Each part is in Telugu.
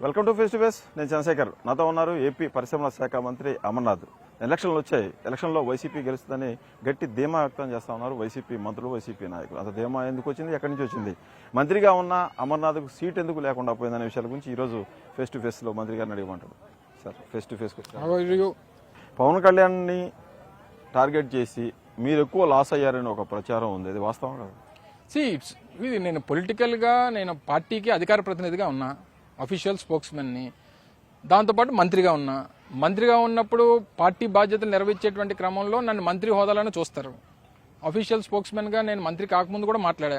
Welcome to face to face. నేను చంద్రశేఖర్. నాతో ఉన్నారు ఏపీ పరిశ్రమల శాఖ మంత్రి అమర్నాథ్. ఎలక్షన్లు వచ్చాయి. ఎలక్షన్లో వైసీపీ గెలుస్తుందని గట్టి ధీమా వ్యక్తం చేస్తా ఉన్నారు వైసీపీ మంత్రులు, వైసీపీ నాయకులు. అంత ధీమా ఎందుకు వచ్చింది, ఎక్కడి నుంచి వచ్చింది, మంత్రిగా ఉన్న అమర్నాథ్కు సీట్ ఎందుకు లేకుండా పోయిందనే విషయాల గురించి ఈరోజు ఫేస్ టు ఫేస్లో మంత్రి గారిని అడిగమంటాడు. సార్, ఫేస్ టు ఫేస్కి వచ్చారు. పవన్ కళ్యాణ్ని టార్గెట్ చేసి మీరు ఎక్కువ లాస్ అయ్యారని ఒక ప్రచారం ఉంది, అది వాస్తవం కాదు? ఇది నేను పొలిటికల్గా నేను పార్టీకి అధికార ప్రతినిధిగా ఉన్నా, అఫీషియల్ స్పోక్స్మెన్ని, దాంతోపాటు మంత్రిగా ఉన్నా. మంత్రిగా ఉన్నప్పుడు పార్టీ బాధ్యతలు నెరవేర్చేటువంటి క్రమంలో నన్ను మంత్రి హోదాలను చూస్తారు. అఫీషియల్ స్పోక్స్మెన్గా నేను మంత్రి కాకముందు కూడా మాట్లాడా.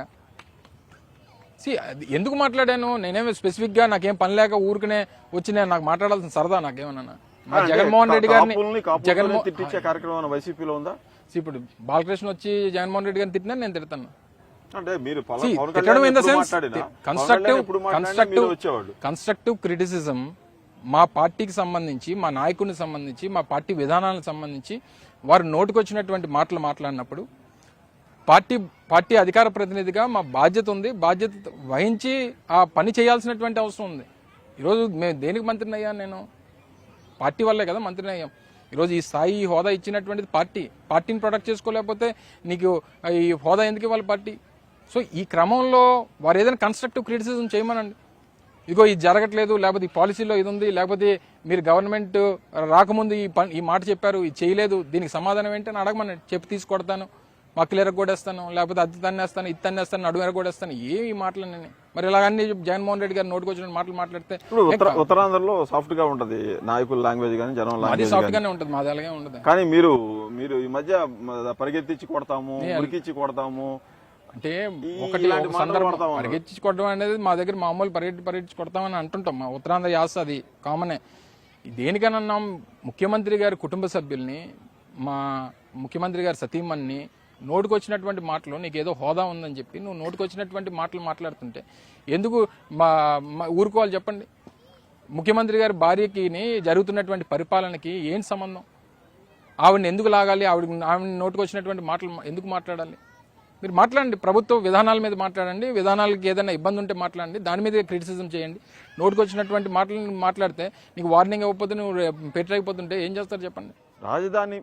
ఎందుకు మాట్లాడాను, నేనేమి స్పెసిఫిక్గా నాకేం పని లేక ఊరికనే వచ్చి నేను నాకు మాట్లాడాల్సిన సరదా నాకేమన్నా. జగన్మోహన్ రెడ్డి గారిని వైసీపీలో ఉందా? ఇప్పుడు బాలకృష్ణ వచ్చి జగన్మోహన్ రెడ్డి గారిని తిట్టినా నేను తిడతాను. అంటే మీరు కన్స్ట్రక్టివ్ క్రిటిసిజం మా పార్టీకి సంబంధించి, మా నాయకుడిని సంబంధించి, మా పార్టీ విధానాలకు సంబంధించి వారు నోటికొచ్చినటువంటి మాటలు మాట్లాడినప్పుడు పార్టీ అధికార ప్రతినిధిగా మా బాధ్యత ఉంది. బాధ్యత వహించి ఆ పని చేయాల్సినటువంటి అవసరం ఉంది. ఈరోజు మేము దేనికి మంత్రిని అయ్యాను? నేను పార్టీ వల్లే కదా మంత్రిని అయ్యాం. ఈరోజు ఈ స్థాయి హోదా ఇచ్చినటువంటిది పార్టీని ప్రొటెక్ట్ చేసుకోలేకపోతే నీకు ఈ హోదా ఎందుకు ఇవ్వాలి పార్టీ? సో ఈ క్రమంలో వారు ఏదైనా కన్స్ట్రక్టివ్ క్రిటిసిజం చేయమనండి. ఇదిగో ఇది జరగట్లేదు, లేకపోతే ఈ పాలసీలో ఇది ఉంది, లేకపోతే మీరు గవర్నమెంట్ రాకముందు ఈ మాట చెప్పారు, ఇది చేయలేదు, దీనికి సమాధానం ఏంటని అడగమనండి. చెప్పి తీసుకొడతాను, మక్కలు ఎరగొడేస్తాను, లేకపోతే అది తన్నేస్తాను, ఇది తన్నేస్తాను, నడుము ఎరగొడేస్తాను, ఏమి మాటలు నేను. మరి ఇలాగన్నీ జగన్మోహన్ రెడ్డి గారు నోటుకు వచ్చిన మాటలు మాట్లాడితే ఉత్తరాంధ్రలో సాఫ్ట్ గా ఉంటది, నాయకుల లాంగ్వేజ్ కానీ జనం లాంగ్వేజ్ సాఫ్ట్ గానే ఉంటుంది, మాది అలాగే ఉంటుంది. కానీ మీరు ఈ మధ్య పరిగెత్తించి కొడతాము, ఉరికిచ్చి కొడతాము అంటే ఒకటి సందర్భం పరిగెత్తి కొట్టడం అనేది మా దగ్గర మామూలు పరిగెత్తి కొడతామని అంటుంటాం. మా ఉత్తరాంధ్ర యాస అది కామనే. దేనికన్నా ముఖ్యమంత్రి గారి కుటుంబ సభ్యుల్ని, మా ముఖ్యమంత్రి గారి సతీమణ్ణి నోటుకొచ్చినటువంటి మాటలు, నీకు ఏదో హోదా ఉందని చెప్పి నువ్వు నోటుకొచ్చినటువంటి మాటలు మాట్లాడుతుంటే ఎందుకు ఊరుకోవాలి చెప్పండి? ముఖ్యమంత్రి గారి భార్యకి జరుగుతున్నటువంటి పరిపాలనకి ఏం సంబంధం? ఆవిడని ఎందుకు లాగాలి? ఆవిడ నోటుకొచ్చినటువంటి మాటలు ఎందుకు మాట్లాడాలి? మీరు మాట్లాడండి, ప్రభుత్వ విధానాల మీద మాట్లాడండి, విధానాలకి ఏదైనా ఇబ్బంది ఉంటే మాట్లాడండి, దాని మీద క్రిటిసిజం చేయండి. నోటుకు వచ్చినటువంటి మాటలు మాట్లాడితే నీకు వార్నింగ్ ఇవ్వకపోతే నువ్వు పెట్టలేకపోతుంటే ఏం చేస్తారు చెప్పండి? రాజధాని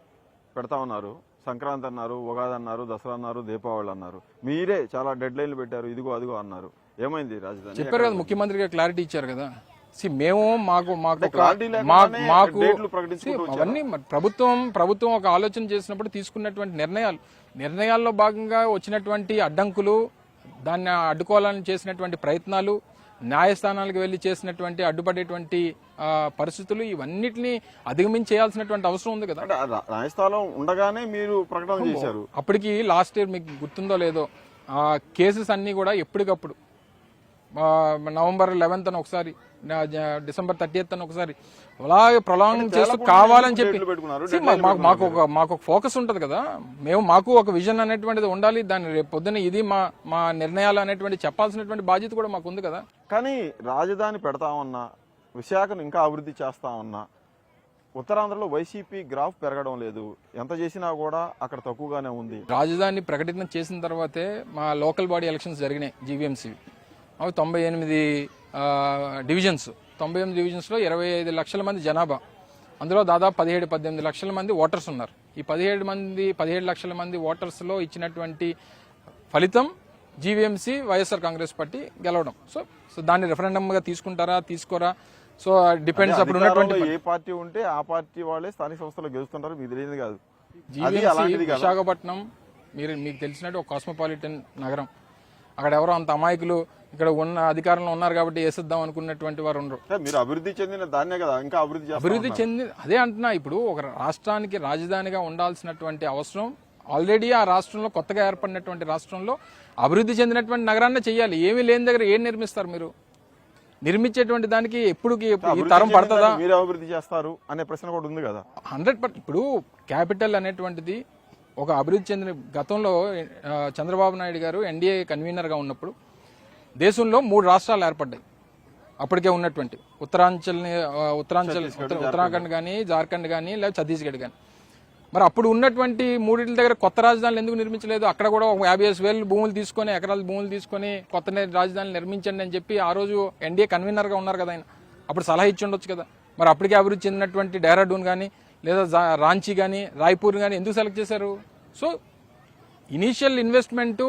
పెడతామన్నారు, సంక్రాంతి అన్నారు, ఉగాది అన్నారు, దసరా అన్నారు, దీపావళి అన్నారు, మీరే చాలా డెడ్ లైన్లు పెట్టారు, ఇదిగో అదిగో అన్నారు. ఏమైంది రాజధాని? చెప్పారు కదా, ముఖ్యమంత్రి గారు క్లారిటీ ఇచ్చారు కదా. మేము మాకు అవన్నీ ప్రభుత్వం ఒక ఆలోచన చేసినప్పుడు తీసుకున్నటువంటి నిర్ణయాల్లో భాగంగా వచ్చినటువంటి అడ్డంకులు, దాన్ని అడ్డుకోవాలని చేసినటువంటి ప్రయత్నాలు, న్యాయస్థానాలకు వెళ్లి చేసినటువంటి అడ్డుపడేటువంటి పరిస్థితులు, ఇవన్నిటిని అధిగమించి చేయాల్సినటువంటి అవసరం ఉంది కదా. న్యాయస్థానం ఉండగానే మీరు ప్రకటన చేశారు. అప్పటికి లాస్ట్ ఇయర్ మీకు గుర్తుందో లేదో, కేసెస్ అన్ని కూడా ఎప్పటికప్పుడు నవంబర్ 11th అని ఒకసారి, డిసెంబర్ 30th అని ఒకసారి అలాగే ప్రొలాంగ్ చేస్తూ కావాలని చెప్పి మాకు ఒక ఫోకస్ ఉంటుంది కదా. మాకు ఒక విజన్ అనేటువంటిది ఉండాలి. దాన్ని రేపు పొద్దున్న ఇది మా నిర్ణయాలు అనేటువంటి చెప్పాల్సినటువంటి బాధ్యత కూడా మాకు ఉంది కదా. కానీ రాజధాని పెడతామన్నా, విశాఖను ఇంకా అభివృద్ధి చేస్తామన్నా, ఉత్తరాంధ్రలో వైసీపీ గ్రాఫ్ పెరగడం లేదు. ఎంత చేసినా కూడా అక్కడ తక్కువగానే ఉంది. రాజధాని ప్రకటన చేసిన తర్వాతే మా లోకల్ బాడీ ఎలక్షన్స్ జరిగినాయి, జీవీఎంసీ. అవి 98 డివిజన్స్, 98 డివిజన్స్లో 25 లక్షల మంది జనాభా, అందులో దాదాపు 17-18 లక్షల మంది ఓటర్స్ ఉన్నారు. ఈ 17 లక్షల మంది ఓటర్స్లో ఇచ్చినటువంటి ఫలితం జీవీఎంసీ వైఎస్ఆర్ కాంగ్రెస్ పార్టీ గెలవడం. సో దాన్ని రెఫరెండంగా తీసుకుంటారా తీసుకోరా, సో డిపెండ్స్. అప్పుడు ఉన్నటువంటి ఏ పార్టీ ఉంటే ఆ పార్టీ వాళ్ళే స్థానిక సంస్థలు గెలుస్తుంటారు, మీకు తెలియదు కాదు. జీవీఎంసీ విశాఖపట్నం మీకు తెలిసినట్టు ఒక కాస్మోపాలిటన్ నగరం. అక్కడ ఎవరో అంత అమాయకులు ఇక్కడ ఉన్న అధికారంలో ఉన్నారు కాబట్టి వేసేద్దాం అనుకున్నటువంటి వారు ఉండరు. మీరు అభివృద్ధి చెందిన దాన్నే కదా ఇంకా అభివృద్ధి చెంది అదే అంటున్నా. ఇప్పుడు ఒక రాష్ట్రానికి రాజధానిగా ఉండాల్సినటువంటి అవసరం ఆల్రెడీ ఆ రాష్ట్రంలో కొత్తగా ఏర్పడినటువంటి రాష్ట్రంలో అభివృద్ధి చెందినటువంటి నగరాన్ని చేయాలి. ఏమీ లేని దగ్గర ఏం నిర్మిస్తారు మీరు? నిర్మించేటువంటి దానికి ఎప్పుడు ఈ తరం పడుతుందా? మీరు అభివృద్ధి చేస్తారు అనే ప్రశ్న కూడా ఉంది కదా. 100%. ఇప్పుడు క్యాపిటల్ అనేటువంటిది ఒక అభివృద్ధి చెందిన, గతంలో చంద్రబాబు నాయుడు గారు ఎన్డీఏ కన్వీనర్గా ఉన్నప్పుడు దేశంలో 3 రాష్ట్రాలు ఏర్పడ్డాయి. అప్పటికే ఉన్నటువంటి ఉత్తరాఖండ్ కానీ, జార్ఖండ్ కానీ, లేదా ఛత్తీస్గఢ్ కానీ. మరి అప్పుడు ఉన్నటువంటి మూడింటి దగ్గర కొత్త రాజధానులు ఎందుకు నిర్మించలేదు? అక్కడ కూడా 50,000 భూములు తీసుకొని, ఎకరాల భూములు తీసుకొని కొత్త రాజధానులు నిర్మించండి అని చెప్పి ఆ రోజు ఎన్డీఏ కన్వీనర్గా ఉన్నారు కదా ఆయన. అప్పుడు సలహా ఇచ్చి ఉండొచ్చు కదా. మరి అప్పటికే అభివృద్ధి చెందినటువంటి డెహ్రాడూన్ కానీ లేదా రాంచీ కానీ రాయ్పూర్ కానీ ఎందుకు సెలెక్ట్ చేశారు? సో ఇనీషియల్ ఇన్వెస్ట్మెంట్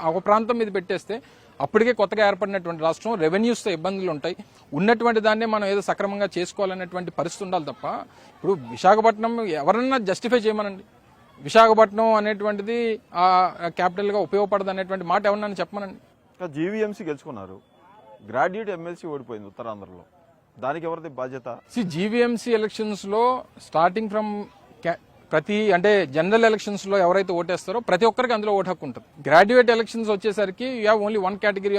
ఒక ప్రాంతం మీద పెట్టేస్తే అప్పటికే కొత్తగా ఏర్పడినటువంటి రాష్ట్రం, రెవెన్యూస్తో ఇబ్బందులు ఉంటాయి. ఉన్నటువంటి దాన్నే మనం ఏదో సక్రమంగా చేసుకోవాలనేటువంటి పరిస్థితి ఉండాలి తప్ప ఇప్పుడు విశాఖపట్నం ఎవరన్నా జస్టిఫై చేయమనండి. విశాఖపట్నం అనేటువంటిది క్యాపిటల్గా ఉపయోగపడదు అనేటువంటి మాట ఎవరన్నా చెప్పమనండి. జీవీఎంసీ గెలుచుకున్నారు, గ్రాడ్యుయేట్ ఎమ్మెల్సీ ఓడిపోయింది ఉత్తరాంధ్రలో, దానికి ఎవరిది బాధ్యత? జీవీఎంసీ ఎలక్షన్స్ లో స్టార్టింగ్ ఫ్రమ్ ప్రతి అంటే జనరల్ ఎలక్షన్స్ లో ఎవరైతే ఓటేస్తారో ప్రతి ఒక్కరికి అందులో ఓటు హక్కు ఉంటుంది. గ్రాడ్యుయేట్ ఎలక్షన్స్ వచ్చేసరికి you have only one category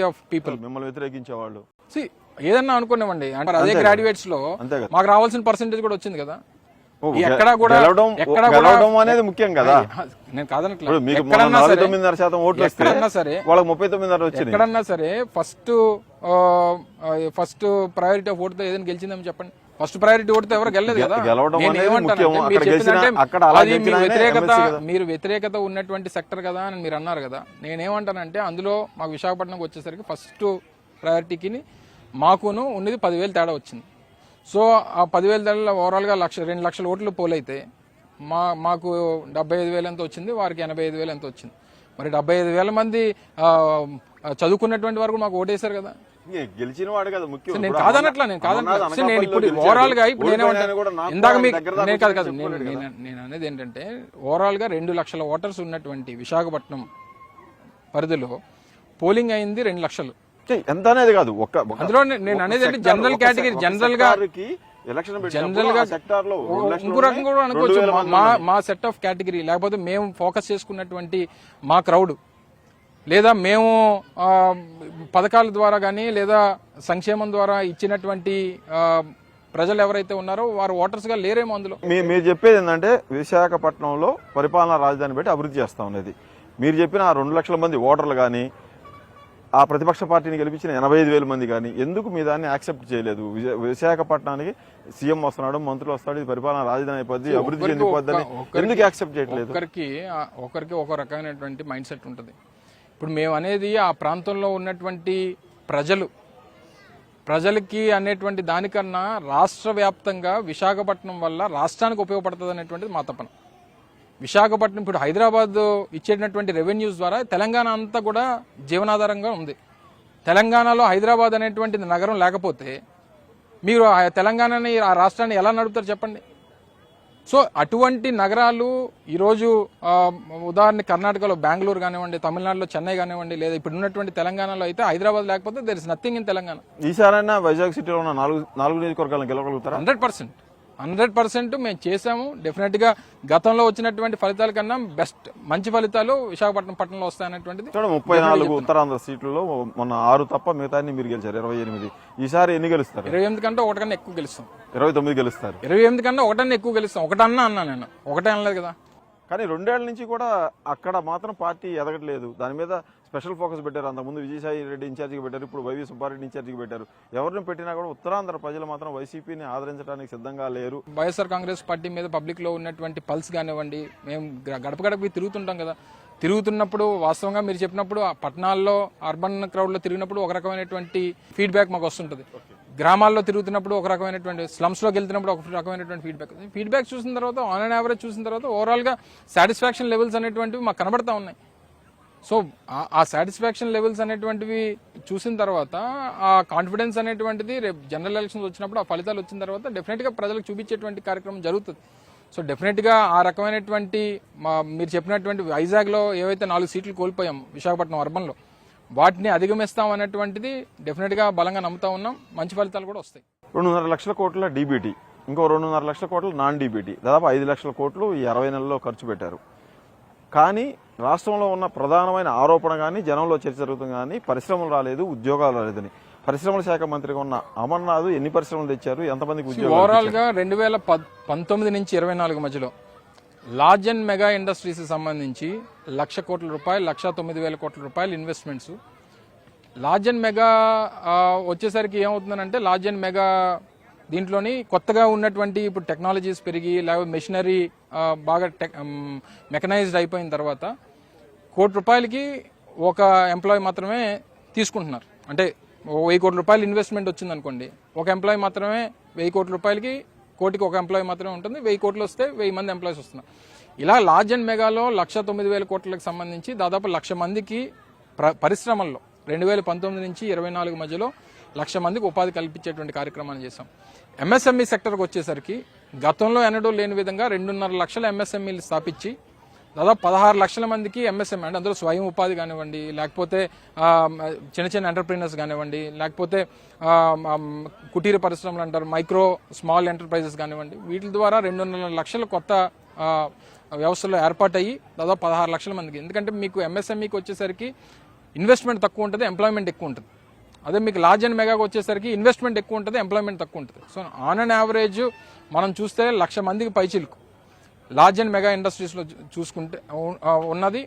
of people. మిమ్మల్ని వ్యతిరేకించే వాళ్ళు ఏదన్నా అనుకున్నామండి, అంటే అదే గ్రాడ్యుయేట్స్ లో మాకు రావాల్సిన పర్సెంటేజ్ కూడా వచ్చింది కదా. ఎక్కడ కూడా అనేది ముఖ్యం కదా. నేను కాదనట్లేదు, ఎక్కడన్నా సరే వాళ్ళకి 39% వచ్చింది. ఎక్కడన్నా సరే ఫస్ట్ ప్రయారిటీ ఆఫ్ ఓటుతో ఏదైనా గెలిచిందని చెప్పండి. ఫస్ట్ ప్రయారిటీ ఓటుతో ఎవరు గెలలేదు కదా. మీరు వ్యతిరేకత ఉన్నటువంటి సెక్టర్ కదా అని మీరు అన్నారు కదా. నేనేమంటానంటే అందులో మాకు విశాఖపట్నంకి వచ్చేసరికి ఫస్ట్ ప్రయారిటీకి మాకును ఉన్నది 10,000 తేడా వచ్చింది. సో ఆ 10,000 తేడాలో ఓవరాల్గా 2 లక్షల ఓట్లు పోలైతే మాకు 75,000 ఎంత వచ్చింది, వారికి 85,000 ఎంత వచ్చింది. మరి 75,000 మంది చదువుకున్నటువంటి వారు మాకు ఓటేశారు కదా. గెలిచిన వాడు కదా ముఖ్యం. నేను కాదనట్లా, నేను ఇప్పుడు ఓవరాల్ గా ఇప్పుడు ఇందాక నేను అనేది ఏంటంటే ఓవరాల్ గా 2 లక్షల ఓటర్స్ ఉన్నటువంటి విశాఖపట్నం పరిధిలో పోలింగ్ అయింది 2 లక్షలు. ఎంత అనేది కాదు, అందులో నేను అనేది అంటే జనరల్ కేటగిరీ, జనరల్ గా ఇంకో రకం కూడా అనుకోవచ్చు. మా సెట్ ఆఫ్ కేటగిరీ లేకపోతే మేము ఫోకస్ చేసుకున్నటువంటి మా క్రౌడ్ లేదా మేము పథకాల ద్వారా కానీ లేదా సంక్షేమం ద్వారా ఇచ్చినటువంటి ప్రజలు ఎవరైతే ఉన్నారో వారు ఓటర్స్ గా లేరేమో. అందులో మీరు చెప్పేది ఏంటంటే విశాఖపట్నంలో పరిపాలనా రాజధాని పెట్టి అభివృద్ధి చేస్తా ఉన్నది. మీరు చెప్పిన 2 లక్షల మంది ఓటర్లు కానీ ఆ ప్రతిపక్ష పార్టీని గెలిపించిన 85,000 మంది కానీ ఎందుకు మీ దాన్ని యాక్సెప్ట్ చేయలేదు? విశాఖపట్నానికి సీఎం వస్తున్నాడు, మంత్రులు వస్తాడు, ఇది పరిపాలనా రాజధాని అయిపోద్ది, అభివృద్ధి చెందిపోద్దని ఎందుకు యాక్సెప్ట్ చేయట్లేదు? ఒకరికి ఒక రకమైనటువంటి మైండ్ సెట్ ఉంటుంది. ఇప్పుడు మేము అనేది ఆ ప్రాంతంలో ఉన్నటువంటి ప్రజలకి అనేటువంటి దానికన్నా రాష్ట్ర వ్యాప్తంగా విశాఖపట్నం వల్ల రాష్ట్రానికి ఉపయోగపడుతుంది అనేటువంటిది మా తపన. విశాఖపట్నం ఇప్పుడు హైదరాబాద్ ఇచ్చేటటువంటి రెవెన్యూస్ ద్వారా తెలంగాణ అంతా కూడా జీవనాధారంగా ఉంది. తెలంగాణలో హైదరాబాద్ అనేటువంటిది నగరం లేకపోతే మీరు తెలంగాణని ఆ రాష్ట్రాన్ని ఎలా నడుపుతారు చెప్పండి. సో అటువంటి నగరాలు ఈరోజు ఉదాహరణ కర్ణాటకలో బెంగళూరు కానివ్వండి, తమిళనాడులో చెన్నై కానివ్వండి, లేదా ఇప్పుడు ఉన్నటువంటి తెలంగాణలో అయితే హైదరాబాద్ లేకపోతే there is nothing in Telangana. ఈసారైనా వైజాగ్ సిటీలో ఉన్న 4 నియోజకవర్గాలను గెలవగలుగుతారా? 100% మేము చేసాము. డెఫినెట్ గా గతంలో వచ్చినటువంటి ఫలితాల కన్నా మంచి ఫలితాలు విశాఖపట్నం పట్టణంలో వస్తాయనేటువంటిది. 34 ఉత్తరాంధ్ర సీట్లలో మొన్న 6 తప్ప మిగతా మీరు గెలిచారు 28. ఈసారి ఎన్ని గెలుస్తారు? 28 కంటే ఒకటన్నా ఎక్కువ గెలుస్తాం. 29 గెలుస్తారు. 28 కన్నా ఒకటన్నా ఎక్కువ గెలుస్తాం. అన్నా నేను ఒకటే అనలేదు కదా. కానీ 2 ఏళ్ల నుంచి కూడా అక్కడ మాత్రం పార్టీ ఎదగట్లేదు. దాని మీద స్పెషల్ ఫోకస్ పెట్టారు. అంతకుముందు విజయసాయి రెడ్డి ఇన్ఛార్జిగా పెట్టారు, ఇప్పుడు వైవి సుబ్బారెడ్డి ఇన్ఛార్జిగా పెట్టారు. ఎవరిని పెట్టినా కూడా ఉత్తరాంధ్ర ప్రజలు మాత్రం వైసీపీని ఆదరించడానికి సిద్ధంగా లేరు. వైఎస్ఆర్ కాంగ్రెస్ పార్టీ మీద పబ్లిక్ లో ఉన్నటువంటి పల్స్ కానివ్వండి, మేము గడప గడపకి తిరుగుతుంటాం కదా. తిరుగుతున్నప్పుడు వాస్తవంగా మీరు చెప్పినప్పుడు ఆ పట్టణాల్లో అర్బన్ క్రౌడ్ లో తిరిగినప్పుడు ఒక రకమైనటువంటి ఫీడ్బ్యాక్ మాకు వస్తుంటది. గ్రామాల్లో తిరుగుతున్నప్పుడు ఒక రకమైనటువంటి, స్లమ్స్ లోకి వెళ్తున్నప్పుడు ఒక రకమైనటువంటి ఫీడ్బ్యాక్ చూసిన తర్వాత ఆన్ అండ్ యావరేజ్ చూసిన తర్వాత ఓవరాల్ గా సాటిస్ఫాక్షన్ లెవెల్స్ అనేటువంటివి మాకు కనబడతా ఉన్నాయి. సో ఆ సాటిస్ఫాక్షన్ లెవెల్స్ అనేటువంటివి చూసిన తర్వాత ఆ కాన్ఫిడెన్స్ అనేటువంటిది రేపు జనరల్ ఎలక్షన్స్ వచ్చినప్పుడు ఆ ఫలితాలు వచ్చిన తర్వాత డెఫినెట్ గా ప్రజలకు చూపించేటువంటి కార్యక్రమం జరుగుతుంది. సో డెఫినెట్ గా ఆ రకమైనటువంటి మీరు చెప్పినటువంటి వైజాగ్ లో ఏవైతే 4 సీట్లు కోల్పోయాం విశాఖపట్నం అర్బన్ లో, వాటిని అధిగమిస్తాం అనేటువంటిది డెఫినెట్ గా బలంగా నమ్ముతా ఉన్నాం. మంచి ఫలితాలు కూడా వస్తాయి. 2.5 లక్షల కోట్ల డీబీటీ, ఇంకో 2.5 లక్షల కోట్లు నాన్ డీబీటీ, దాదాపు 5 లక్షల కోట్లు ఈ 60 నెలల్లో ఖర్చు పెట్టారు. కానీ రాష్ట్రంలో ఉన్న ప్రధానమైన ఆరోపణ కానీ జనంలో చర్చ జరుగుతుంది కానీ పరిశ్రమలు రాలేదు, ఉద్యోగాలు రాలేదని. పరిశ్రమల శాఖ మంత్రిగా ఉన్న అమర్నాథ్ ఎన్ని పరిశ్రమలు తెచ్చారు, ఎంతమందికి ఉద్యోగాలు? ఓవరాల్ గా 2019 నుంచి 24 మధ్యలో లార్జ్ అండ్ మెగా ఇండస్ట్రీస్ సంబంధించి 1,00,000 కోట్ల రూపాయలు, 1,09,000 కోట్ల రూపాయలు ఇన్వెస్ట్మెంట్స్. లార్జ్ అండ్ మెగా వచ్చేసరికి ఏమవుతుందంటే లార్జ్ అండ్ మెగా దీంట్లోని కొత్తగా ఉన్నటువంటి ఇప్పుడు టెక్నాలజీస్ పెరిగి లేకపోతే మెషినరీ బాగా మెకనైజ్డ్ అయిపోయిన తర్వాత 1 కోటి రూపాయలకి ఒక ఎంప్లాయీ మాత్రమే తీసుకుంటున్నారు. అంటే 1000 కోట్ల రూపాయలు ఇన్వెస్ట్మెంట్ వచ్చింది అనుకోండి, ఒక ఎంప్లాయీ మాత్రమే 1000 కోట్ల రూపాయలకి, కోటికి ఒక ఎంప్లాయీ మాత్రమే ఉంటుంది. 1000 కోట్లు వస్తే 1000 మంది ఎంప్లాయీస్ వస్తున్నారు. ఇలా లార్జ్ అండ్ మెగాలో 1,09,000 కోట్లకు సంబంధించి దాదాపు 1,00,000 మందికి పరిశ్రమల్లో 2019 నుంచి 24 మధ్యలో 1,00,000 మందికి ఉపాధి కల్పించేటువంటి కార్యక్రమాన్ని చేశాం. ఎంఎస్ఎంఈ సెక్టర్కి వచ్చేసరికి గతంలో ఎన్నడూ లేని విధంగా 2.5 లక్షల ఎంఎస్ఎంఈలు స్థాపించి దాదాపు 16 లక్షల మందికి ఎంఎస్ఎంఈ అంటే అందులో స్వయం ఉపాధి కానివ్వండి, లేకపోతే చిన్న చిన్న ఎంటర్ప్రీనర్స్ కానివ్వండి, లేకపోతే కుటీర పరిశ్రమలు అంటారు, మైక్రో స్మాల్ ఎంటర్ప్రైజెస్ కానివ్వండి, వీటి ద్వారా 2.5 లక్షల కొత్త వ్యవస్థలో ఏర్పాటయ్యి దాదాపు 16 లక్షల మందికి. ఎందుకంటే మీకు ఎంఎస్ఎంఈకి వచ్చేసరికి ఇన్వెస్ట్మెంట్ తక్కువ ఉంటుంది, ఎంప్లాయ్మెంట్ ఎక్కువ ఉంటుంది. అదే మీకు లార్జ్ అండ్ మెగాకి వచ్చేసరికి ఇన్వెస్ట్మెంట్ ఎక్కువ ఉంటుంది, ఎంప్లాయ్మెంట్ తక్కువ ఉంటుంది. సో ఆన్ అండ్ యావరేజ్ మనం చూస్తే 1,00,000 మందికి పైచిలుకు లార్జ్ అండ్ మెగా ఇండస్ట్రీస్లో చూసుకుంటే ఉన్నది.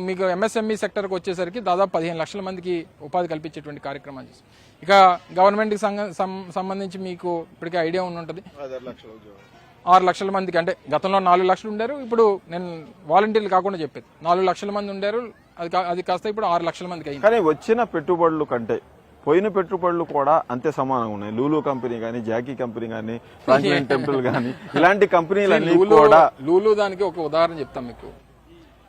మీకు ఎంఎస్ఎంఈ సెక్టర్కి వచ్చేసరికి దాదాపు 15 లక్షల మందికి ఉపాధి కల్పించేటువంటి కార్యక్రమాలు చేస్తాం. ఇక గవర్నమెంట్కి సంబంధించి మీకు ఇప్పటికే ఐడియా ఉంటుంది, 6 లక్షల మందికి, అంటే గతంలో 4 లక్షలు ఉండారు, ఇప్పుడు నేను వాలంటీర్లు కాకుండా చెప్పేది 4 లక్షల మంది ఉండారు, అది కాస్త ఇప్పుడు 6 లక్షల మందికి అయింది. కానీ వచ్చిన పెట్టుబడులు కంటే పోయిన పెట్టుబడులు కూడా అంతే సమానంగా ఉన్నాయి. లూలు కంపెనీ కానీ, జాకీ కంపెనీ కానీ, ఫ్రాంక్లిన్ టెంపుల్ కానీ, ఇలాంటి కంపెనీలన్నీ కూడా. లూలు దానికి ఒక ఉదాహరణ చెప్తాం మీకు.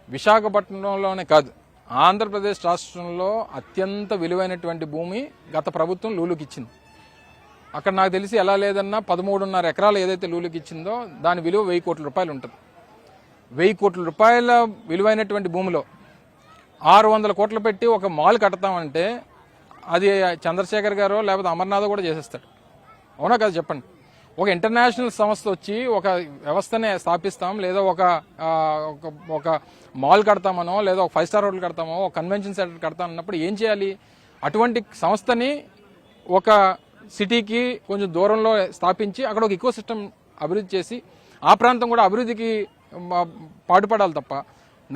విశాఖపట్నంలోనే కాదు, ఆంధ్రప్రదేశ్ రాష్ట్రంలో అత్యంత విలువైనటువంటి భూమి గత ప్రభుత్వం లూలుకి ఇచ్చింది. అక్కడ నాకు తెలిసి ఎలా లేదన్నా 13.5 ఎకరాలు ఏదైతే లూలుకి ఇచ్చిందో దాని విలువ 1000 కోట్ల రూపాయలు ఉంటుంది. 1000 కోట్ల రూపాయల విలువైనటువంటి భూమిలో 600 కోట్లు పెట్టి ఒక మాల్ కడతామంటే అది చంద్రశేఖర్ గారో లేకపోతే అమర్నాథ్ కూడా చేసేస్తాడు. అవునా కదా చెప్పండి. ఒక ఇంటర్నేషనల్ సంస్థ వచ్చి ఒక వ్యవస్థనే స్థాపిస్తాం, లేదా ఒక మాల్ కడతామనో, లేదా ఒక 5 స్టార్ హోటల్ కడతామో, ఒక కన్వెన్షన్ సెంటర్ కడతాం అన్నప్పుడు ఏం చేయాలి? అటువంటి సంస్థని ఒక సిటీకి కొంచెం దూరంలో స్థాపించి అక్కడ ఒక ఈకో సిస్టమ్ అభివృద్ధి చేసి ఆ ప్రాంతం కూడా అభివృద్ధికి పాటుపడాలి తప్ప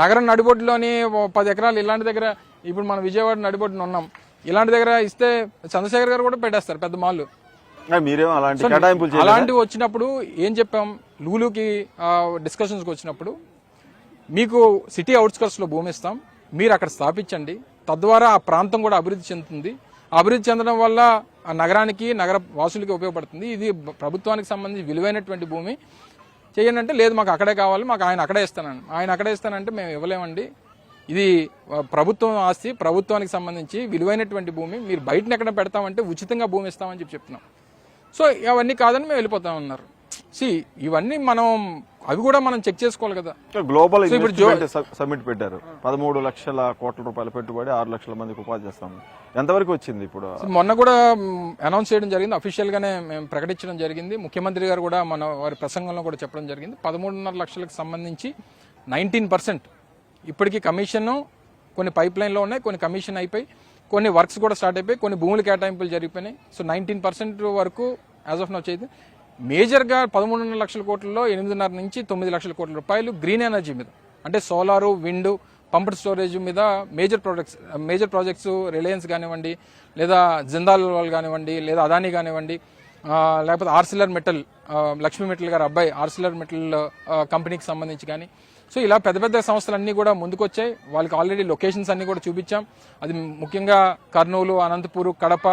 నగరం నడిబొడ్డులోని 10 ఎకరాలు ఇలాంటి దగ్గర, ఇప్పుడు మనం విజయవాడ నడిబొడ్డున ఉన్నాం, ఇలాంటి దగ్గర ఇస్తే చంద్రశేఖర్ గారు కూడా పెట్టేస్తారు పెద్ద మాల్లు. అలాంటివి వచ్చినప్పుడు ఏం చెప్పాం, లూలుకి డిస్కషన్స్కి వచ్చినప్పుడు మీకు సిటీ అవుట్స్కట్స్ లో భూమి ఇస్తాం, మీరు అక్కడ స్థాపించండి, తద్వారా ఆ ప్రాంతం కూడా అభివృద్ధి చెందుతుంది. అభివృద్ధి చెందడం వల్ల ఆ నగరానికి, నగర వాసులకి ఉపయోగపడుతుంది. ఇది ప్రభుత్వానికి సంబంధించి విలువైనటువంటి భూమి చేయండి అంటే, లేదు మాకు అక్కడే కావాలి, మాకు ఆయన అక్కడే ఇస్తానండి. ఆయన అక్కడే ఇస్తానంటే మేము ఇవ్వలేమండి, ఇది ప్రభుత్వం ఆస్తి, ప్రభుత్వానికి సంబంధించి విలువైనటువంటి భూమి, మీరు బయటని ఎక్కడ పెడతామంటే ఉచితంగా భూమి ఇస్తామని చెప్తున్నాం. సో అవన్నీ కాదని మేము వెళ్ళిపోతాం ఉన్నారు. ఇవన్నీ అవి కూడా మనం చెక్ చేసుకోవాలి కదా. గ్లోబల్ సమ్మిట్ పెట్టారు, 13 లక్షల కోట్ల రూపాయల పెట్టుబడి, 6 లక్షల మందికి ఉపాధి చేస్తాము. ఎంతవరకు వచ్చింది? ఇప్పుడు మొన్న కూడా అనౌన్స్ చేయడం జరిగింది, అఫీషియల్ గానే మేము ప్రకటించడం జరిగింది. ముఖ్యమంత్రి గారు కూడా వారి ప్రసంగంలో కూడా చెప్పడం జరిగింది. 13.5 లక్షలకు సంబంధించి 19% ఇప్పటికీ కమిషన్, కొన్ని పైప్ లైన్లో ఉన్నాయి, కొన్ని కమిషన్ అయిపోయి, కొన్ని వర్క్స్ కూడా స్టార్ట్ అయిపోయి, కొన్ని భూముల కేటాయింపులు జరిగిపోయినాయి. సో 19% వరకు యాజ్ ఆఫ్ నౌ చేయదు. మేజర్గా 13.5 లక్షల కోట్లలో 8.5 నుంచి 9 లక్షల కోట్ల రూపాయలు గ్రీన్ ఎనర్జీ మీద, అంటే సోలారు, విండ్, పంప్డ్ స్టోరేజ్ మీద మేజర్ ప్రాజెక్ట్స్ రిలయన్స్ కానివ్వండి, లేదా జిందాల్ వాళ్ళు కానివ్వండి, లేదా అదానీ కానివ్వండి, లేకపోతే ఆర్సిలర్ మెటల్, లక్ష్మీ మెటల్ గారు అబ్బాయి ఆర్సిలర్ మెటల్ కంపెనీకి సంబంధించి కానీ, సో ఇలా పెద్ద పెద్ద సంస్థలన్నీ కూడా ముందుకొచ్చాయి. వాళ్ళకి ఆల్రెడీ లొకేషన్స్ అన్ని కూడా చూపించాం. అది ముఖ్యంగా కర్నూలు, అనంతపూర్, కడప,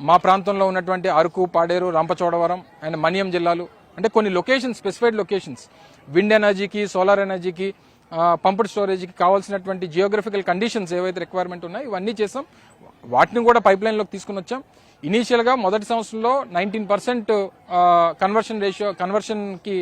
మా ప్రాంతంలో ఉన్నటువంటి అరకు, పాడేరు, రంపచోడవరం అండ్ మన్యం జిల్లాలు, అంటే కొన్ని లొకేషన్స్, స్పెసిఫైడ్ లొకేషన్స్ విండ్ ఎనర్జీకి, సోలార్ ఎనర్జీకి, పంప్డ్ స్టోరేజ్కి కావాల్సినటువంటి జియోగ్రఫికల్ కండిషన్స్ ఏవైతే రిక్వైర్మెంట్ ఉన్నాయో ఇవన్నీ చేసాం. వాటిని కూడా పైప్ లైన్లోకి తీసుకుని వచ్చాం. ఇనీషియల్గా మొదటి సంవత్సరంలో 19% కన్వర్షన్కి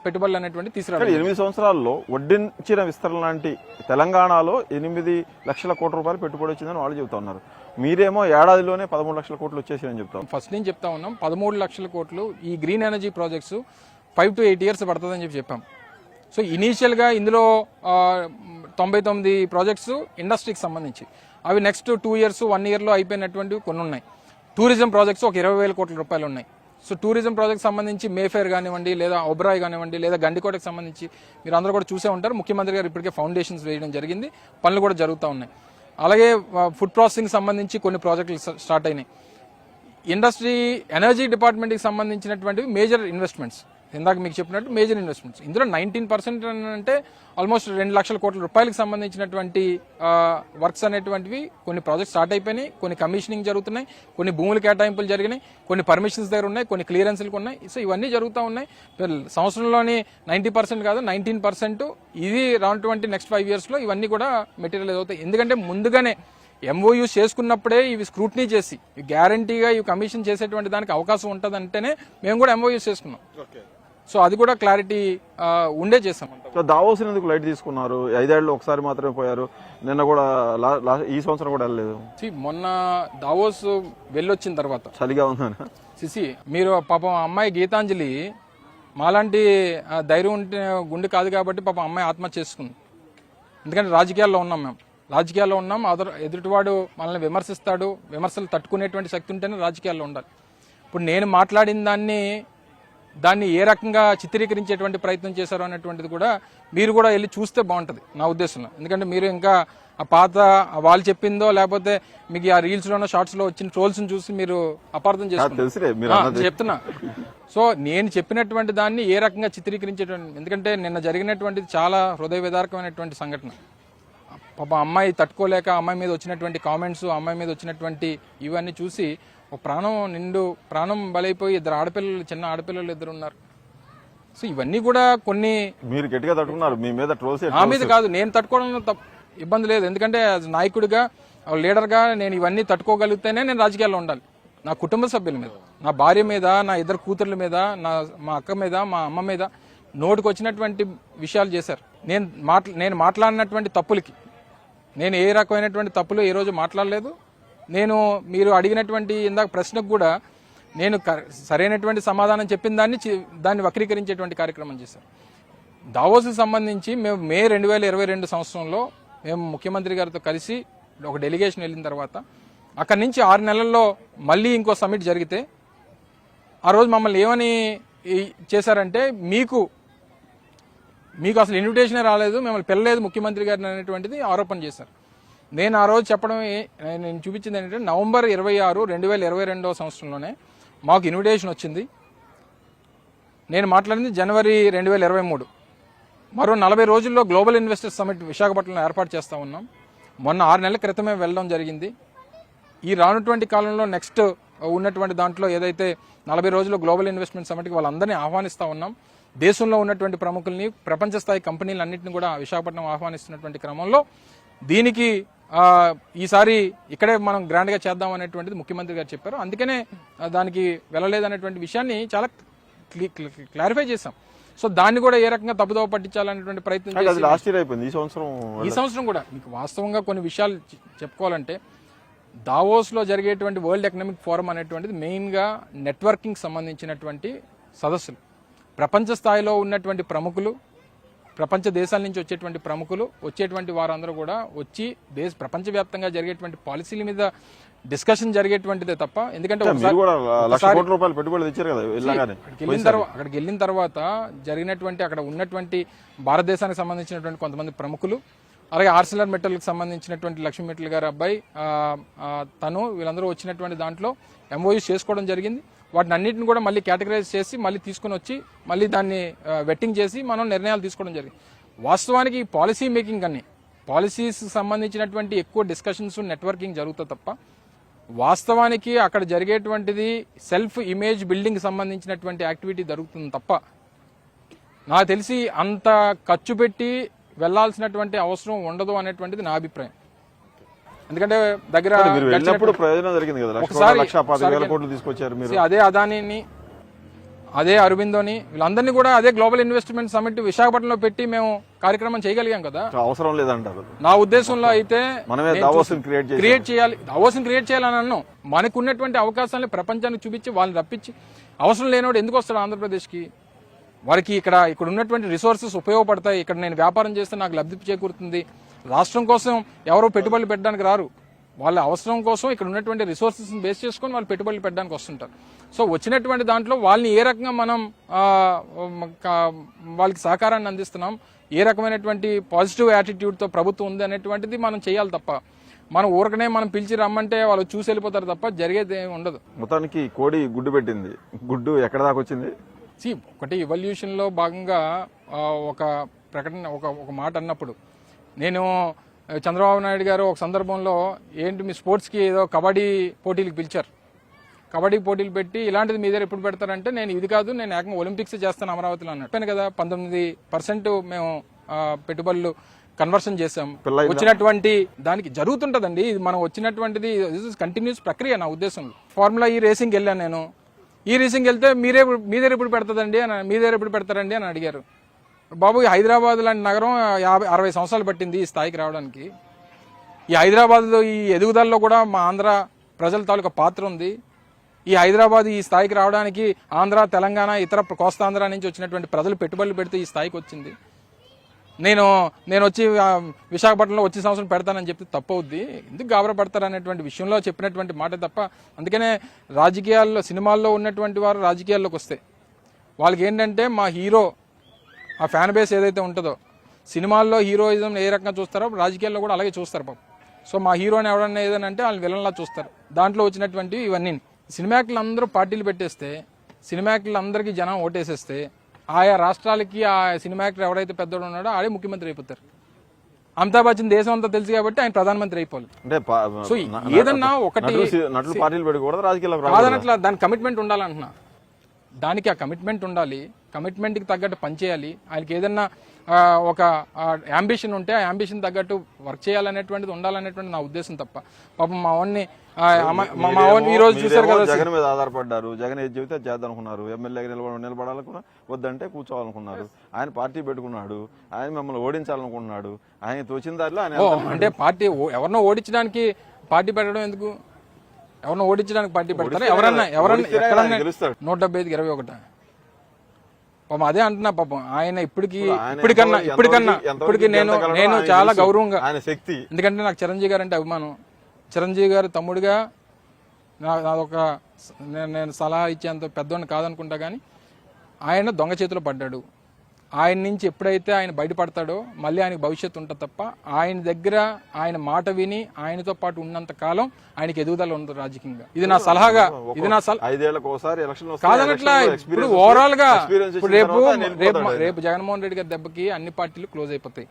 పెట్టుబడులు అనేటువంటి తీసుకురావాలి. 8 సంవత్సరాల్లో వడ్డించిన విస్తరణ లాంటి తెలంగాణలో 8 లక్షల కోట్ల రూపాయలు పెట్టుబడి వచ్చిందని వాళ్ళు చెబుతా ఉన్నారు. మీరేమో ఏడాదిలోనే 13 లక్షల కోట్లు వచ్చేసాయని చెప్తాం. ఫస్ట్ నుంచి చెప్తా ఉన్నాం, 13 లక్షల కోట్లు ఈ green energy projects 5 to 8 years పడుతుందని చెప్పాం. సో ఇనీషియల్గా ఇందులో 99 ప్రాజెక్ట్స్ ఇండస్ట్రీకి సంబంధించి, అవి నెక్స్ట్ 2 years 1 yearలో అయిపోయినటువంటివి కొన్ని ఉన్నాయి. టూరిజం ప్రాజెక్ట్స్ ఒక 20,000 కోట్ల రూపాయలు ఉన్నాయి. సో టూరిజం ప్రాజెక్ట్ సంబంధించి మేఫేర్ కానివ్వండి, లేదా ఒబ్రాయ్ కానివ్వండి, లేదా గండికోటకి సంబంధించి మీరు అందరూ కూడా చూసే ఉంటారు. ముఖ్యమంత్రి గారు ఇప్పటికే ఫౌండేషన్స్ వేయడం జరిగింది, పనులు కూడా జరుగుతూ ఉన్నాయి. అలాగే ఫుడ్ ప్రాసెసింగ్ సంబంధించి కొన్ని ప్రాజెక్టులు స్టార్ట్ అయినాయి. ఇండస్ట్రీ, ఎనర్జీ డిపార్ట్మెంట్కి సంబంధించినటువంటి మేజర్ ఇన్వెస్ట్మెంట్స్, ఇందాక మీకు చెప్పినట్టు మేజర్ ఇన్వెస్ట్మెంట్స్. ఇందులో 19% అంటే ఆల్మోస్ట్ 2 లక్షల కోట్ల రూపాయలకు సంబంధించినటువంటి వర్క్స్ అనేటువంటివి కొన్ని ప్రాజెక్ట్స్ స్టార్ట్ అయిపోయినాయి, కొన్ని కమిషనింగ్ జరుగుతున్నాయి, కొన్ని భూముల కేటాయింపులు జరిగినాయి, కొన్ని పర్మిషన్స్ దగ్గర ఉన్నాయి, కొన్ని క్లియరెన్స్లు ఉన్నాయి. సో ఇవన్నీ జరుగుతూ ఉన్నాయి. సంవత్సరంలోని 90% కాదు 19% ఇది రానటువంటి నెక్స్ట్ 5 years లో ఇవన్నీ కూడా మెటీరియల్ అవుతాయి. ఎందుకంటే ముందుగానే ఎంఓయూస్ చేసుకున్నప్పుడే ఇవి స్క్రూటినీ చేసి గ్యారంటీగా ఇవి కమిషన్ చేసేటువంటి దానికి అవకాశం ఉంటుంది అంటేనే మేము కూడా ఎంఓయూస్ చేసుకున్నాం. సో అది కూడా క్లారిటీ ఉండే చేస్తాం. సో దావోస్ ఎందుకు లైట్ తీసుకున్నారు? 5 ఏళ్ళు ఒకసారి మాత్రమే పోయారు, నిన్న కూడా ఈ సంవత్సరం కూడా వెళ్ళలేదు. మొన్న దావోస్ వెళ్ళొచ్చిన తర్వాత చలిగా ఉందని సిసి మీరు పాపం అమ్మాయి గీతాంజలి మాలాంటి ధైర్యం ఉంటే గుండె కాదు కాబట్టి పాపం అమ్మాయి ఆత్మహత్య చేసుకుంది. ఎందుకంటే రాజకీయాల్లో ఉన్నాం, మేము రాజకీయాల్లో ఉన్నాం. ఎదుటివాడు మనల్ని విమర్శిస్తాడు, విమర్శలు తట్టుకునేటువంటి శక్తి ఉంటేనే రాజకీయాల్లో ఉండాలి. ఇప్పుడు నేను మాట్లాడిన దాన్ని ఏ రకంగా చిత్రీకరించేటువంటి ప్రయత్నం చేశారు అనేటువంటిది కూడా మీరు కూడా వెళ్ళి చూస్తే బాగుంటుంది నా ఉద్దేశంలో. ఎందుకంటే మీరు ఇంకా ఆ పాత వాళ్ళు చెప్పిందో లేకపోతే మీకు ఆ రీల్స్లోనో షార్ట్స్లో వచ్చిన ట్రోల్స్ని చూసి మీరు అపార్థం చేసుకుంటారు చెప్తున్నా. సో నేను చెప్పినటువంటి దాన్ని ఏ రకంగా చిత్రీకరించేటువంటి, ఎందుకంటే నిన్న జరిగినటువంటిది చాలా హృదయ విదారకమైనటువంటి సంఘటన. పాప అమ్మాయి తట్టుకోలేక అమ్మాయి మీద వచ్చినటువంటి కామెంట్స్, అమ్మాయి మీద వచ్చినటువంటి ఇవన్నీ చూసి ఒక ప్రాణం బలైపోయి 2 ఆడపిల్లలు, చిన్న ఆడపిల్లలు 2 ఉన్నారు. సో ఇవన్నీ కూడా కొన్ని మీరు గట్టిగా తట్టుకున్నారు, మీ మీద ట్రోల్స్ నా మీద కాదు, నేను తట్టుకోవడంలో ఇబ్బంది లేదు. ఎందుకంటే నాయకుడిగా లీడర్గా నేను ఇవన్నీ తట్టుకోగలిగితేనే నేను రాజకీయాల్లో ఉండాలి. నా కుటుంబ సభ్యుల మీద, నా భార్య మీద, నా 2 కూతుర్ల మీద, మా అక్క మీద, మా అమ్మ మీద నోటికి వచ్చినటువంటి విషయాలు చేశారు. నేను మాట్లాడినటువంటి తప్పులకి నేను ఏ రకమైనటువంటి తప్పులు ఏ రోజు మాట్లాడలేదు. మీరు అడిగినటువంటి ఇందాక ప్రశ్నకు కూడా నేను సరైనటువంటి సమాధానం చెప్పిన దాన్ని వక్రీకరించేటువంటి కార్యక్రమం చేశారు. దావోస్కి సంబంధించి మేము మే 2022 సంవత్సరంలో మేము ముఖ్యమంత్రి గారితో కలిసి ఒక డెలిగేషన్ వెళ్ళిన తర్వాత అక్కడి నుంచి 6 నెలల్లో మళ్ళీ ఇంకో సమ్మిట్ జరిగితే ఆ రోజు మమ్మల్ని ఏమని చేశారంటే మీకు అసలు ఇన్విటేషనే రాలేదు, మిమ్మల్ని పిల్లలేదు ముఖ్యమంత్రి గారిని అనేటువంటిది ఆరోపణ చేశారు. నేను ఆ రోజు చెప్పడం నేను చూపించింది ఏంటంటే నవంబర్ 26, 2022 సంవత్సరంలోనే మాకు ఇన్విటేషన్ వచ్చింది. నేను మాట్లాడింది జనవరి 2023. మరో 40 రోజుల్లో గ్లోబల్ ఇన్వెస్టర్స్ సమ్మిట్ విశాఖపట్నంలో ఏర్పాటు చేస్తూ ఉన్నాం. మొన్న 6 నెలల క్రితమే వెళ్ళడం జరిగింది. ఈ రానున్నటువంటి కాలంలో నెక్స్ట్ ఉన్నటువంటి దాంట్లో ఏదైతే 40 రోజుల్లో గ్లోబల్ ఇన్వెస్ట్మెంట్ సమ్మిట్కి వాళ్ళందరినీ ఆహ్వానిస్తూ ఉన్నాం. దేశంలో ఉన్నటువంటి ప్రముఖుల్ని, ప్రపంచ స్థాయి కంపెనీలన్నింటినీ కూడా విశాఖపట్నం ఆహ్వానిస్తున్నటువంటి క్రమంలో దీనికి ఈసారి ఇక్కడే మనం గ్రాండ్గా చేద్దాం అనేటువంటిది ముఖ్యమంత్రి గారు చెప్పారు. అందుకనే దానికి వెళ్ళలేదనేటువంటి విషయాన్ని చాలా క్లారిఫై చేశాం. సో దాన్ని కూడా ఏ రకంగా తప్పుదోవ పట్టించాలనేటువంటి ప్రయత్నం చేసి ఈ సంవత్సరం కూడా మీకు వాస్తవంగా కొన్ని విషయాలు చెప్పుకోవాలంటే దావోస్లో జరిగేటువంటి వరల్డ్ ఎకనామిక్ ఫోరం అనేటువంటిది మెయిన్గా నెట్వర్కింగ్ సంబంధించినటువంటి సదస్సులు. ప్రపంచ స్థాయిలో ఉన్నటువంటి ప్రముఖులు, ప్రపంచ దేశాల నుంచి వచ్చేటువంటి వారందరూ కూడా వచ్చి ప్రపంచవ్యాప్తంగా జరిగేటువంటి పాలసీల మీద డిస్కషన్ జరిగేటువంటిదే తప్ప, ఎందుకంటే అక్కడికి వెళ్ళిన తర్వాత జరిగినటువంటి అక్కడ ఉన్నటువంటి భారతదేశానికి సంబంధించినటువంటి కొంతమంది ప్రముఖులు, అలాగే ఆర్సిలర్ మెటల్కి సంబంధించినటువంటి లక్ష్మీ మెటల్ గారి అబ్బాయి వీళ్ళందరూ వచ్చినటువంటి దాంట్లో ఎంఓయూస్ చేసుకోవడం జరిగింది. వాటిని అన్నింటిని కూడా మళ్ళీ కేటగరైజ్ చేసి మళ్ళీ తీసుకుని వచ్చి మళ్ళీ దాన్ని వెట్టింగ్ చేసి మనం నిర్ణయాలు తీసుకోవడం జరిగింది. వాస్తవానికి పాలసీ మేకింగ్ అన్ని పాలసీస్ సంబంధించినటువంటి ఎక్కువ డిస్కషన్స్, నెట్వర్కింగ్ జరుగుతుంది తప్ప వాస్తవానికి అక్కడ జరిగేటువంటిది సెల్ఫ్ ఇమేజ్ బిల్డింగ్ సంబంధించినటువంటి యాక్టివిటీ జరుగుతుంది తప్ప నాకు తెలిసి అంత ఖర్చు పెట్టి వెళ్లాల్సినటువంటి అవసరం ఉండదు అనేటువంటిది నా అభిప్రాయం. ఎందుకంటే దగ్గర అదే అదానీని, అదే అరవిందోని, వీళ్ళందరినీ కూడా అదే గ్లోబల్ ఇన్వెస్ట్మెంట్ సమిట్ విశాఖపట్నంలో పెట్టి మేము కార్యక్రమం చేయగలిగాం కదా. అవసరం లేదంటారు నా ఉద్దేశంలో. అయితే క్రియేట్ చేయాలి, దావోస్ని క్రియేట్ చేయాలని అన్నాం. మనకు ఉన్నటువంటి అవకాశాలను ప్రపంచానికి చూపించి వాళ్ళని రప్పించి, అవసరం లేనివాడు ఎందుకు వస్తాడు ఆంధ్రప్రదేశ్కి? వారికి ఇక్కడ ఉన్నటువంటి రిసోర్సెస్ ఉపయోగపడతాయి. ఇక్కడ నేను వ్యాపారం చేస్తే నాకు లబ్ధి చేకూరుతుంది. రాష్ట్రం కోసం ఎవరో పెట్టుబడులు పెట్టడానికి రారు, వాళ్ళ అవసరం కోసం ఇక్కడ ఉన్నటువంటి రిసోర్సెస్ని బేస్ చేసుకొని వాళ్ళు పెట్టుబడులు పెట్టడానికి వస్తుంటారు. సో వచ్చినటువంటి దాంట్లో వాళ్ళని ఏ రకంగా మనం వాళ్ళకి సహకారాన్ని అందిస్తున్నాం, ఏ రకమైనటువంటి పాజిటివ్ యాటిట్యూడ్తో ప్రభుత్వం ఉంది అనేటువంటిది మనం చేయాలి తప్ప మనం ఊరకనే మనం పిలిచి రమ్మంటే వాళ్ళు చూసి వెళ్ళిపోతారు తప్ప జరిగేది ఏమి ఉండదు. మొత్తానికి కోడి గుడ్డు పెట్టింది, గుడ్డు ఎక్కడ దాకా వచ్చింది? ఒకటి ఎవల్యూషన్లో భాగంగా ఒక ప్రకటన ఒక మాట అన్నప్పుడు నేను చంద్రబాబు నాయుడు గారు ఒక సందర్భంలో ఏంటి మీ స్పోర్ట్స్కి ఏదో కబడ్డీ పోటీలకు పిలిచారు. కబడ్డీ పోటీలు పెట్టి ఇలాంటిది మీ దగ్గర ఎప్పుడు పెడతారంటే నేను ఇది కాదు, నేను ఏకంగా ఒలింపిక్స్ చేస్తాను అమరావతిలో అన్నట్టు కదా. 19% మేము పెట్టుబడులు కన్వర్షన్ చేసాం. వచ్చినటువంటి దానికి జరుగుతుంటదండి, ఇది మనం వచ్చినటువంటిది కంటిన్యూస్ ప్రక్రియ. నా ఉద్దేశంలో ఫార్ములా ఈ రేసింగ్ వెళ్ళాను నేను. ఈ రేసింగ్ వెళ్తే మీ దగ్గర ఎప్పుడు పెడతారండి అని అడిగారు. బాబు ఈ హైదరాబాద్ లాంటి నగరం 50-60 సంవత్సరాలు పట్టింది ఈ స్థాయికి రావడానికి. ఈ హైదరాబాద్లో ఈ ఎదుగుదలలో కూడా మా ఆంధ్ర ప్రజల తాలూకా పాత్ర ఉంది. ఈ హైదరాబాద్ ఈ స్థాయికి రావడానికి ఆంధ్ర, తెలంగాణ, ఇతర కోస్తాంధ్ర నుంచి వచ్చినటువంటి ప్రజలు పెట్టుబడులు పెడితే ఈ స్థాయికి వచ్చింది. నేను వచ్చి విశాఖపట్నంలో వచ్చే సంవత్సరం పెడతానని చెప్తే తప్పవుద్ది, ఎందుకు గాబరా పడతారు అనేటువంటి విషయంలో చెప్పినటువంటి మాట తప్ప. అందుకనే రాజకీయాల్లో, సినిమాల్లో ఉన్నటువంటి వారు రాజకీయాల్లోకి వస్తే వాళ్ళకి ఏంటంటే మా హీరో, ఆ ఫ్యాన్ బేస్ ఏదైతే ఉంటుందో, సినిమాల్లో హీరోయిజం ఏ రకంగా చూస్తారో రాజకీయాల్లో కూడా అలాగే చూస్తారు పాపం. సో మా హీరోని ఎవడన్నా ఏదైనా అంటే వాళ్ళు విలన్లా చూస్తారు. దాంట్లో వచ్చినటువంటి ఇవన్నీ సినిమా యాక్టర్లు అందరూ పార్టీలు పెట్టేస్తే, సినిమా యాక్టర్లు అందరికీ జనం ఓటేసేస్తే, ఆయా రాష్ట్రాలకి ఆ సినిమా యాక్టర్ ఎవరైతే పెద్దోడు ఉన్నాడో ఆడే ముఖ్యమంత్రి అయిపోతారు. అమితాబ్ బచ్చన్ దేశం అంతా తెలుసు కాబట్టి ఆయన ప్రధానమంత్రి అయిపోవాలి. సో ఏదన్నా ఒకటి కాదనట్లా దాని కమిట్మెంట్ ఉండాలంటున్నా. దానికి ఆ కమిట్మెంట్ ఉండాలి, కమిట్మెంట్కి తగ్గట్టు పనిచేయాలి. ఆయనకి ఏదన్నా ఒక అంబిషన్ ఉంటే ఆ అంబిషన్ తగ్గట్టు వర్క్ చేయాలనేటువంటిది ఉండాలనేటువంటి నా ఉద్దేశం తప్ప. పాపం మా వాడిని ఈ రోజు చూసారు కదా, జగన్ మీద ఆధారపడ్డారు. జగన్ ఏది చెబితే చేద్దాం అనుకున్నారు. ఎమ్మెల్యేగా నిలబడాలనుకున్నా వద్దంటే కూర్చోవాలనుకున్నారు. ఆయన పార్టీ పెట్టుకున్నాడు, ఆయన మిమ్మల్ని ఓడించాలనుకుంటున్నాడు. ఆయన తోచిన దారిలో ఆయన అంటే పార్టీ ఎవరినో ఓడించడానికి పార్టీ పెట్టడం ఎందుకు? ఎవరినో ఓడించడానికి పార్టీ పెడతారా? ఎవరన్నా 175కి 21. పాపం అదే అంటున్నా. పాపం ఆయన ఇప్పటికన్నా నేను చాలా గౌరవంగా, ఎందుకంటే నాకు చిరంజీవి గారు అంటే అభిమానం. చిరంజీవి గారు తమ్ముడిగా నేను సలహా ఇచ్చేంత పెద్దోడిని కాదనుకుంటా, కానీ ఆయన దొంగ చేతిలో పడ్డాడు. ఆయన నుంచి ఎప్పుడైతే ఆయన బయటపడతాడో మళ్ళీ ఆయనకు భవిష్యత్తు ఉంటుంది తప్ప, ఆయన దగ్గర ఆయన మాట విని ఆయనతో పాటు ఉన్నంత కాలం ఆయనకి ఎదుగుదల ఉంది రాజకీయంగా. ఇది నా సలహాగా, ఇది నా కాదనట్లా. ఇప్పుడు ఓవరాల్ గా రేపు జగన్మోహన్ రెడ్డి గారి దెబ్బకి అన్ని పార్టీలు క్లోజ్ అయిపోతాయి.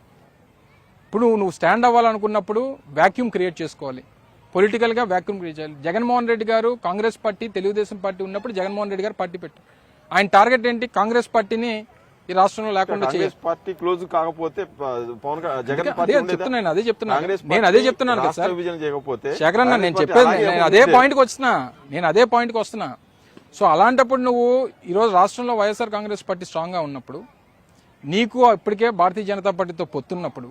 ఇప్పుడు నువ్వు స్టాండ్ అవ్వాలనుకున్నప్పుడు వ్యాక్యూమ్ క్రియేట్ చేసుకోవాలి, పొలిటికల్ గా వ్యాక్యూమ్ క్రియేట్ చేయాలి. జగన్మోహన్ రెడ్డి గారు కాంగ్రెస్ పార్టీ, తెలుగుదేశం పార్టీ ఉన్నప్పుడు జగన్మోహన్ రెడ్డి గారు పార్టీ పెట్టారు. ఆయన టార్గెట్ ఏంటి? కాంగ్రెస్ పార్టీని ఈ రాష్ట్రంలో లేకుండా పార్టీ క్లోజ్ కాకపోతే అదే చెప్తున్నాను కదా సార్ శేఖర్ అన్న. నేను చెప్పేది అదే పాయింట్కి వస్తున్నా. సో అలాంటప్పుడు నువ్వు ఈరోజు రాష్ట్రంలో వైఎస్ఆర్ కాంగ్రెస్ పార్టీ స్ట్రాంగ్ గా ఉన్నప్పుడు, నీకు ఇప్పటికే భారతీయ జనతా పార్టీతో పొత్తున్నప్పుడు,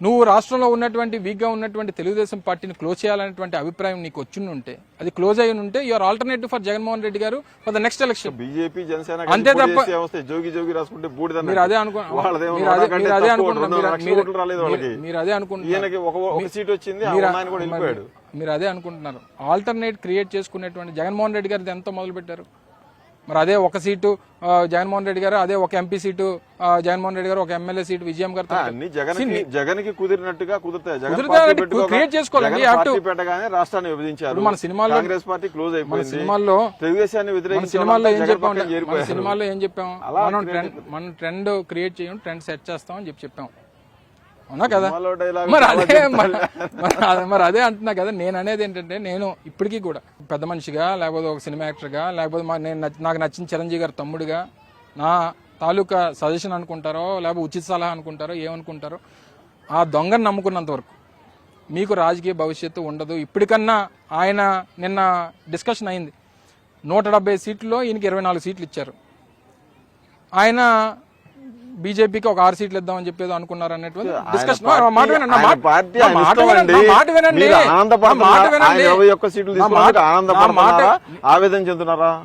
నువ్వు రాష్ట్రంలో ఉన్నటువంటి వీక్ గా ఉన్నటువంటి తెలుగుదేశం పార్టీని క్లోజ్ చేయాలనేటువంటి అభిప్రాయం నీకు వచ్చింటే, అది క్లోజ్ అయ్యి ఉంటే your alternative for Jaganmohan Reddy garu for the next election. BJP Janasena అంతే తప్ప మీరు అదే అనుకుంటున్నారు. ఆల్టర్నేట్ క్రియేట్ చేసుకునేటువంటి జగన్మోహన్ రెడ్డి గారు ఎంతో మొదలు పెట్టారు. మరి అదే ఒక సీటు జగన్మోహన్ రెడ్డి గారు, అదే ఒక ఎంపీ సీటు జగన్మోహన్ రెడ్డి గారు, ఒక ఎమ్మెల్యే సీటు విజయం గారు కుదిరినట్టుగా క్రియేట్ చేసుకోవాలండి. రాష్ట్రాన్ని విభజించారు. మన సినిమాలో కాంగ్రెస్ పార్టీ క్లోజ్ అయిపోయింది. సినిమాల్లో ఏం చెప్పాం? మనం ట్రెండ్ క్రియేట్ చేయం, ట్రెండ్ సెట్ చేస్తాం అని చెప్పాం, అవునా కదా? మరి అదే అంటున్నా కదా. నేను అనేది ఏంటంటే, నేను ఇప్పటికీ కూడా పెద్ద మనిషిగా, లేకపోతే ఒక సినిమా యాక్టర్గా, లేకపోతే నాకు నచ్చిన చిరంజీవి గారి తమ్ముడిగా, నా తాలూకా సజెషన్ అనుకుంటారో లేకపోతే ఉచిత సలహా అనుకుంటారో ఏమనుకుంటారో, ఆ దొంగను నమ్ముకున్నంత వరకు మీకు రాజకీయ భవిష్యత్తు ఉండదు. ఇప్పటికన్నా ఆయన నిన్న డిస్కషన్ అయింది, 170 సీట్లలో ఈయనకి 24 సీట్లు ఇచ్చారు. ఆయన బీజేపీకి ఒక 6 సీట్లు ఇద్దామని చెప్పేది అనుకున్నారు అన్నటువంటి డిస్కషన్.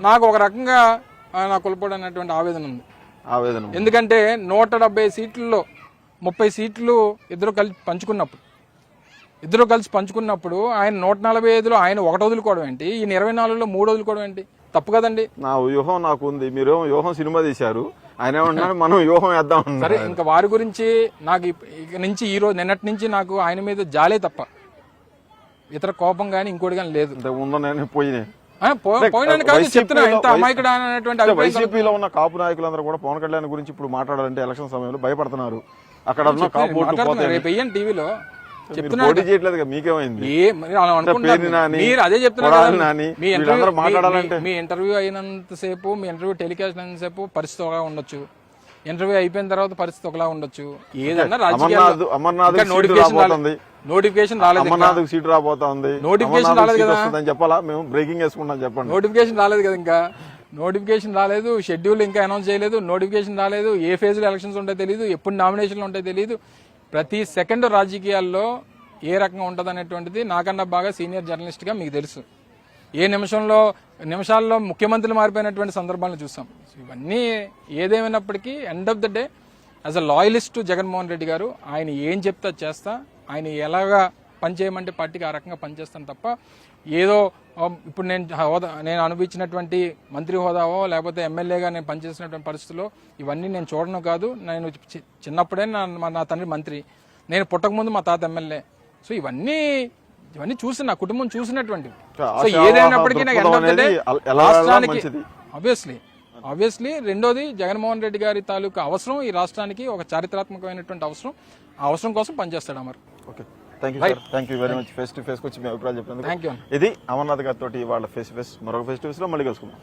నాకు ఒక రకంగా నా కులపడి అన్నటువంటి ఆవేదన ఉంది. ఎందుకంటే 170 సీట్లలో 30 సీట్లు ఇద్దరు కలిసి పంచుకున్నప్పుడు ఆయన 145లో ఆయన ఒకటి వదులుకోవడం ఏంటి, ఈయన 24లో 3 వదులుకోవడం ఏంటి? తప్పు కదండి. నా వ్యూహం నాకు ఉంది, మీరు వ్యూహం సినిమా తీశారు, ఆయన ఏమన్నాడు మనం వ్యూహం వేద్దాం. సరే, ఇంకా వారి గురించి నాకు ఇక నుంచి ఈ రోజు నిన్నటి నుంచి నాకు ఆయన మీద జాలే తప్ప ఇతర కోపం కానీ ఇంకోటి కానీ లేదు. ఉందని పోయినాయి పోయినాను కాదు చెప్తున్నా, ఎంత అమాయకుడు అనేటువంటి అభిప్రాయం వైసీపీలో ఉన్న కాపు నాయకులందరూ కూడా పవన్ కళ్యాణ్ గురించి ఇప్పుడు మాట్లాడాలంటే ఎలక్షన్ సమయంలో భయపడుతున్నారు. అక్కడ ఉన్న కాపు ఓట్లు మాట్లాడుతున్నారు. రేపు వెయ్యండి టీవీలో మీరు చెప్తున్నా పోటీ చేయట్లేదు, మీకేమైంది? మీరు అలా అనుకుంటున్నారు. పేర్ని నాని, మీరు అదే చెప్తున్నారు కొడాలి కదా. నాని, మీ వీళ్ళందరూ మాట్లాడాలంటే మీ ఇంటర్వ్యూ అయినంతసేపు, మీ ఇంటర్వ్యూ టెలికాస్ట్ అయినంతసేపు పరిస్థితి ఒకలా ఉండొచ్చు, ఇంటర్వ్యూ అయిపోయిన తర్వాత పరిస్థితి ఒకలా ఉండొచ్చు. ఏదన్నా అమర్నాథ్ నోటిఫికేషన్ రాలేదు, అమర్నాథ్ సీట్ రాబోతోంది, నోటిఫికేషన్ రాలేదు కదా, వస్తుందని చెప్పాలా? మేము బ్రేకింగ్ వేసుకుంటాం చెప్పండి. నోటిఫికేషన్ రాలేదు కదా, ఇంకా నోటిఫికేషన్ రాలేదు, షెడ్యూల్ ఇంకా అనౌన్స్ చేయలేదు, నోటిఫికేషన్ రాలేదు, ఏ ఫేజ్ లో ఎలక్షన్స్ ఉంటాయో తెలియదు, ఎప్పుడు నామినేషన్లు ఉంటాయో తెలియదు. ప్రతి సెకండ్ రాజకీయాల్లో ఏ రకంగా ఉంటుంది అనేటువంటిది నాకన్నా బాగా సీనియర్ జర్నలిస్ట్ గా మీకు తెలుసు. ఏ నిమిషాల్లో ముఖ్యమంత్రులు మారిపోయినటువంటి సందర్భాలను చూసాం. ఇవన్నీ ఏదేమైనప్పటికీ end of the day as a loyalist Jaganmohan Reddy గారు ఆయన ఏం చెప్తా చేస్తా, ఆయన ఎలాగా పనిచేయమంటే పార్టీకి ఆ రకంగా పనిచేస్తాను తప్ప ఏదో ఇప్పుడు నేను అనుభవించినటువంటి మంత్రి హోదావో లేకపోతే ఎమ్మెల్యేగా నేను పనిచేసినటువంటి పరిస్థితుల్లో ఇవన్నీ నేను చూడను కాదు. నేను చిన్నప్పుడే నా తండ్రి మంత్రి, నేను పుట్టకముందు మా తాత ఎమ్మెల్యే. సో ఇవన్నీ చూసి నా కుటుంబం చూసినటువంటివి. సో ఏదైనప్పటికీ నాకు ఎండ్ ఆఫ్ ద డే రాష్ట్రానికి ఆబ్వియస్లీ రెండోది జగన్మోహన్ రెడ్డి గారి తాలూకు అవసరం ఈ రాష్ట్రానికి ఒక చారిత్రాత్మకమైనటువంటి అవసరం. ఆ అవసరం కోసం పనిచేస్తాడు Amar. Okay, thank you very much. Face to face వచ్చి మీ అభిప్రాయం చెప్పినందుకు. Thank you. ఇది అమర్నాథ్ గారితో వాళ్ళ ఫేస్ టు ఫేస్. మరొక ఫేస్ టు ఫేస్ లో మళ్ళీ కలుసుకుందాం.